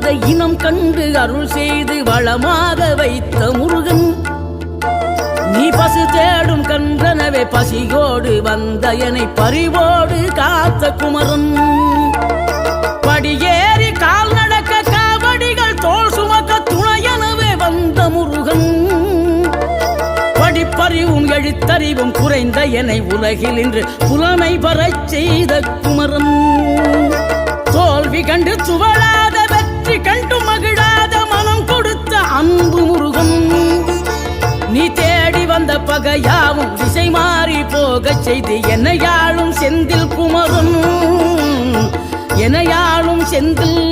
வந்த இனம் கண்டு அருள் செய்து வளமாக வைத்த முருகன், நீ பசு தேடும் கன்றனவே பசியோடு வந்த என்னை பறிவோடு காத்த குமரன், படியேறி கால் நடக்க காவடிகள் தோல் சுமக்க துணையனவே வந்த முருகன், படிப்பறிவும் எழுத்தறிவும் குறைந்த என்னை உலகில் இன்று புலமை பெறச் செய்த குமரன், தோல்வி கண்டு துவளாத வெற்றி கண்டு மகிழாத மனம் கொடுத்த அன்பு முருகன், நீ தேடி வந்த பகையாவும் திசை மாறி போகச் செய்து என்னையாளும் செந்தில் குமரன், என்னையாளும் செந்தில்